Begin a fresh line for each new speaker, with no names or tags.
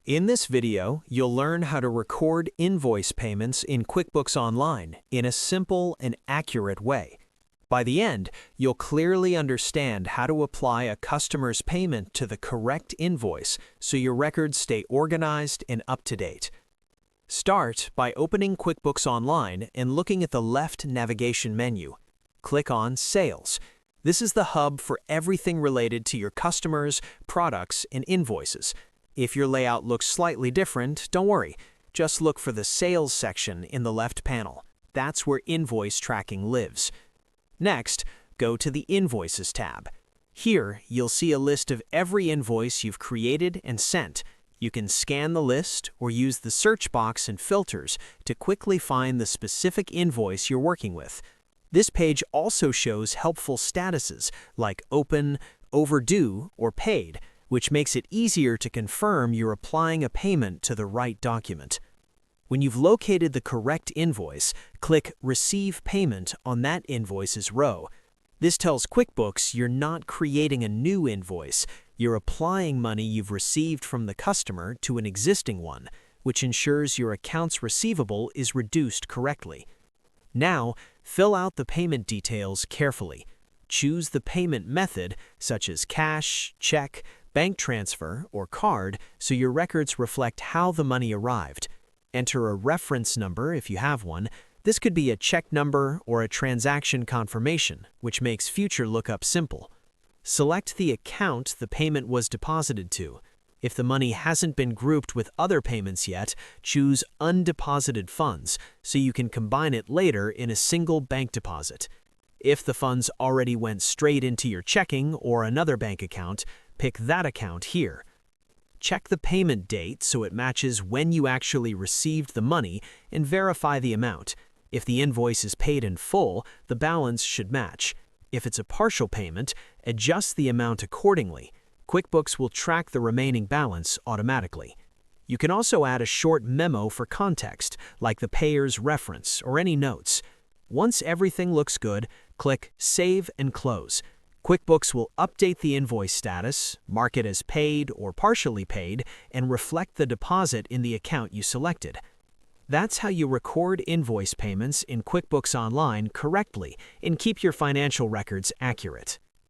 In this video, you'll learn how to record invoice payments in QuickBooks Online in a simple and accurate way. By the end, you'll clearly understand how to apply a customer's payment to the correct invoice so your records stay organized and up to date. Start by opening QuickBooks Online and looking at the left navigation menu. Click on Sales. This is the hub for everything related to your customers, products, and invoices. If your layout looks slightly different, don't worry. Just look for the Sales section in the left panel. That's where invoice tracking lives. Next, go to the Invoices tab. Here, you'll see a list of every invoice you've created and sent. You can scan the list or use the search box and filters to quickly find the specific invoice you're working with. This page also shows helpful statuses like open, overdue, or paid, which makes it easier to confirm you're applying a payment to the right document. When you've located the correct invoice, click Receive Payment on that invoice's row. This tells QuickBooks you're not creating a new invoice, you're applying money you've received from the customer to an existing one, which ensures your accounts receivable is reduced correctly. Now, fill out the payment details carefully. Choose the payment method, such as cash, check, bank transfer, or card, so your records reflect how the money arrived. Enter a reference number if you have one. This could be a check number or a transaction confirmation, which makes future lookup simple. Select the account the payment was deposited to. If the money hasn't been grouped with other payments yet, choose Undeposited Funds so you can combine it later in a single bank deposit. If the funds already went straight into your checking or another bank account, pick that account here. Check the payment date so it matches when you actually received the money and verify the amount. If the invoice is paid in full, the balance should match. If it's a partial payment, adjust the amount accordingly. QuickBooks will track the remaining balance automatically. You can also add a short memo for context, like the payer's reference or any notes. Once everything looks good, click Save and Close. QuickBooks will update the invoice status, mark it as paid or partially paid, and reflect the deposit in the account you selected. That's how you record invoice payments in QuickBooks Online correctly and keep your financial records accurate.